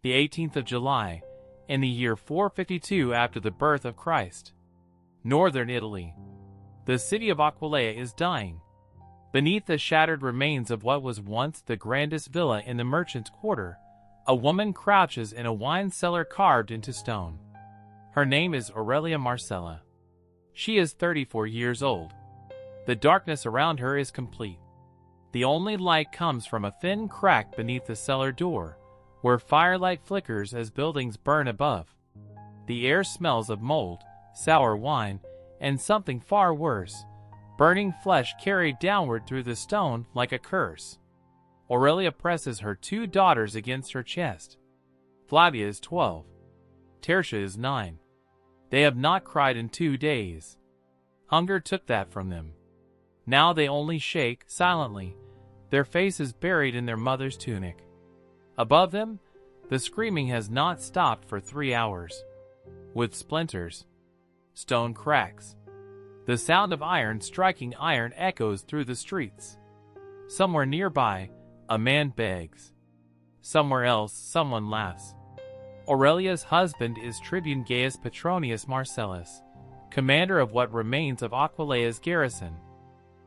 the 18th of July, in the year 452 after the birth of Christ. Northern Italy. The city of Aquileia is dying. Beneath the shattered remains of what was once the grandest villa in the merchant's quarter, a woman crouches in a wine cellar carved into stone. Her name is Aurelia Marcella. She is 34 years old. The darkness around her is complete. The only light comes from a thin crack beneath the cellar door, where firelight flickers as buildings burn above. The air smells of mold, sour wine, and something far worse, burning flesh carried downward through the stone like a curse. Aurelia presses her 2 daughters against her chest. Flavia is 12. Tertia is 9. They have not cried in 2 days. Hunger took that from them. Now they only shake silently, their faces buried in their mother's tunic. Above them, the screaming has not stopped for 3 hours. With splinters, stone cracks. The sound of iron striking iron echoes through the streets. Somewhere nearby, a man begs. Somewhere else, someone laughs. Aurelia's husband is Tribune Gaius Petronius Marcellus, commander of what remains of Aquileia's garrison.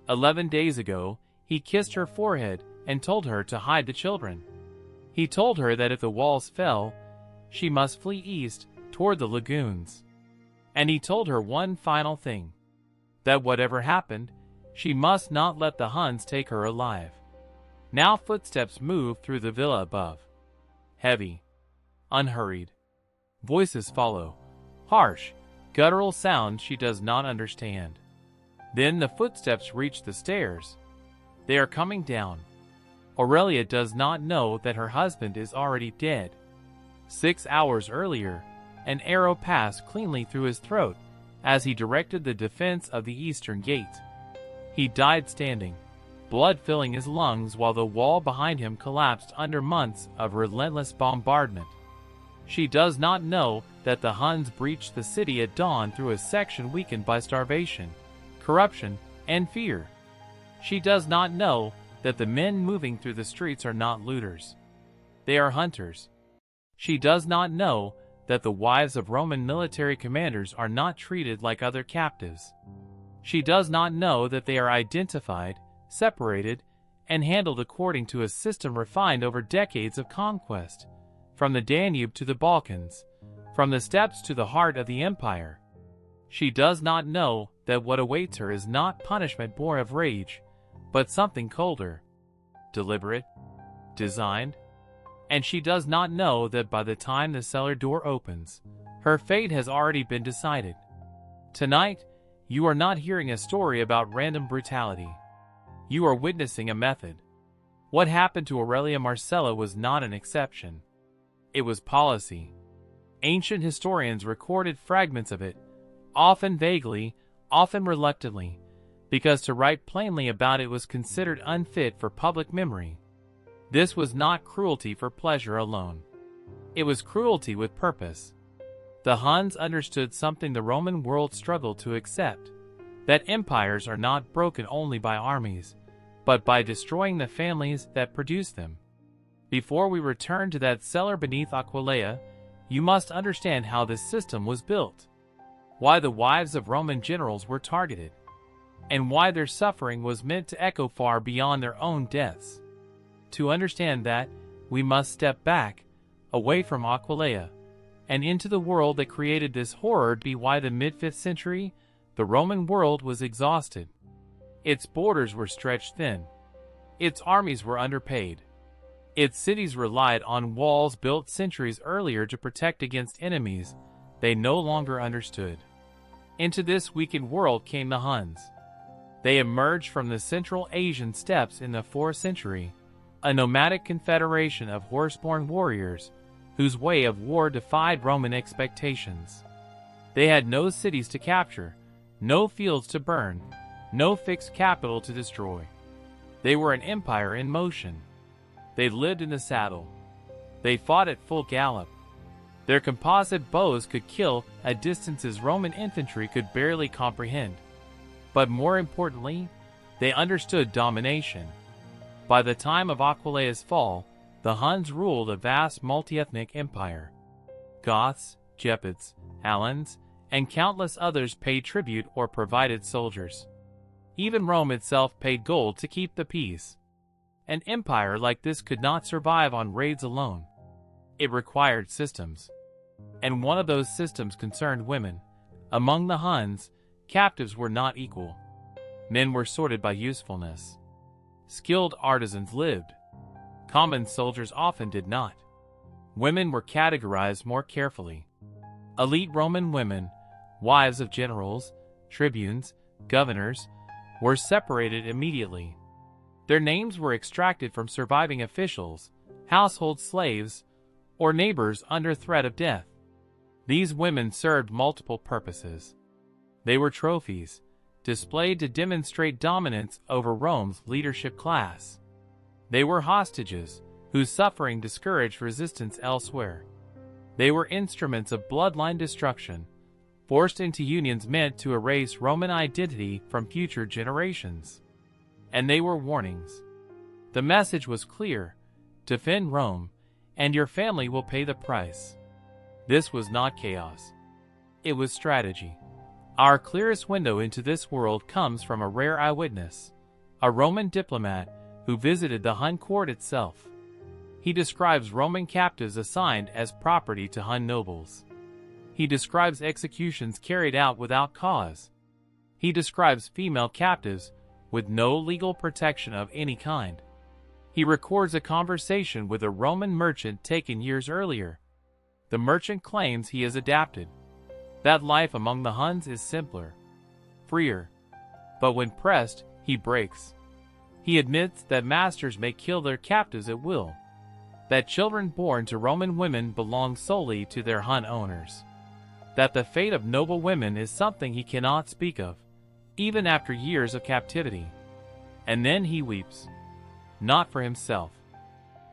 11 days ago, he kissed her forehead and told her to hide the children. He told her that if the walls fell, she must flee east toward the lagoons. And he told her one final thing, that whatever happened, she must not let the Huns take her alive. Now footsteps move through the villa above. Heavy, unhurried. Voices follow, harsh, guttural sounds she does not understand. Then the footsteps reach the stairs. They are coming down. Aurelia does not know that her husband is already dead. 6 hours earlier, an arrow passed cleanly through his throat as he directed the defense of the eastern gate. He died standing, blood filling his lungs while the wall behind him collapsed under months of relentless bombardment. She does not know that the Huns breached the city at dawn through a section weakened by starvation, corruption, and fear. She does not know that the men moving through the streets are not looters. They are hunters. She does not know that the wives of Roman military commanders are not treated like other captives. She does not know that they are identified, separated, and handled according to a system refined over decades of conquest, from the Danube to the Balkans, from the steppes to the heart of the empire. She does not know that what awaits her is not punishment born of rage, but something colder, deliberate, designed. And she does not know that by the time the cellar door opens, her fate has already been decided. Tonight, you are not hearing a story about random brutality. You are witnessing a method. What happened to Aurelia Marcella was not an exception. It was policy. Ancient historians recorded fragments of it, often vaguely, often reluctantly, because to write plainly about it was considered unfit for public memory. This was not cruelty for pleasure alone. It was cruelty with purpose. The Huns understood something the Roman world struggled to accept, that empires are not broken only by armies, but by destroying the families that produce them. Before we return to that cellar beneath Aquileia, you must understand how this system was built, why the wives of Roman generals were targeted, and why their suffering was meant to echo far beyond their own deaths. To understand that, we must step back, away from Aquileia, and into the world that created this horror. Be why the mid-5th century, the Roman world was exhausted. Its borders were stretched thin. Its armies were underpaid. Its cities relied on walls built centuries earlier to protect against enemies they no longer understood. Into this weakened world came the Huns. They emerged from the Central Asian steppes in the 4th century, a nomadic confederation of horse-borne warriors whose way of war defied Roman expectations. They had no cities to capture, no fields to burn, no fixed capital to destroy. They were an empire in motion. They lived in the saddle. They fought at full gallop. Their composite bows could kill at distances Roman infantry could barely comprehend. But more importantly, they understood domination. By the time of Aquileia's fall, the Huns ruled a vast multi-ethnic empire. Goths, Gepids, Alans, and countless others paid tribute or provided soldiers. Even Rome itself paid gold to keep the peace. An empire like this could not survive on raids alone. It required systems. And one of those systems concerned women. Among the Huns, captives were not equal. Men were sorted by usefulness. Skilled artisans lived. Common soldiers often did not. Women were categorized more carefully. Elite Roman women, wives of generals, tribunes, governors, were separated immediately. Their names were extracted from surviving officials, household slaves, or neighbors under threat of death. These women served multiple purposes. They were trophies, displayed to demonstrate dominance over Rome's leadership class. They were hostages, whose suffering discouraged resistance elsewhere. They were instruments of bloodline destruction, forced into unions meant to erase Roman identity from future generations. And they were warnings. The message was clear: defend Rome, and your family will pay the price. This was not chaos. It was strategy. Our clearest window into this world comes from a rare eyewitness, a Roman diplomat who visited the Hun court itself. He describes Roman captives assigned as property to Hun nobles. He describes executions carried out without cause. He describes female captives with no legal protection of any kind. He records a conversation with a Roman merchant taken years earlier. The merchant claims he is adapted, that life among the Huns is simpler, freer. But when pressed, he breaks. He admits that masters may kill their captives at will, that children born to Roman women belong solely to their Hun owners, that the fate of noble women is something he cannot speak of, even after years of captivity. And then he weeps, not for himself,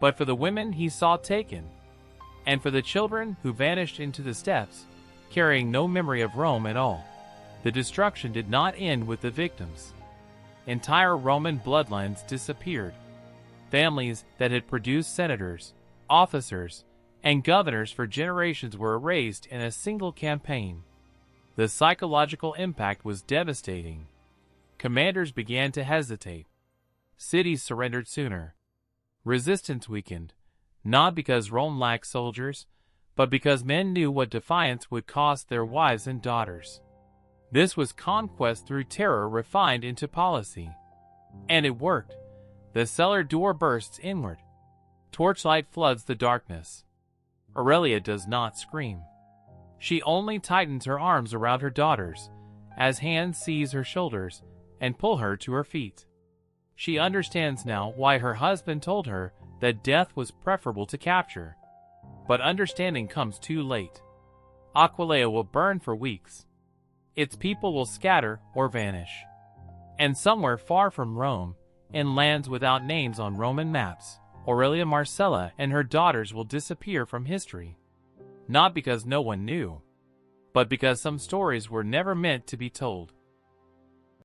but for the women he saw taken, and for the children who vanished into the steppes, carrying no memory of Rome at all. The destruction did not end with the victims. Entire Roman bloodlines disappeared. Families that had produced senators, officers, and governors for generations were erased in a single campaign. The psychological impact was devastating. Commanders began to hesitate. Cities surrendered sooner. Resistance weakened, not because Rome lacked soldiers, but because men knew what defiance would cost their wives and daughters. This was conquest through terror refined into policy. And it worked. The cellar door bursts inward. Torchlight floods the darkness. Aurelia does not scream. She only tightens her arms around her daughters, as hands seize her shoulders and pull her to her feet. She understands now why her husband told her that death was preferable to capture. But understanding comes too late. Aquileia will burn for weeks. Its people will scatter or vanish. And somewhere far from Rome, in lands without names on Roman maps, Aurelia Marcella and her daughters will disappear from history. Not because no one knew, but because some stories were never meant to be told.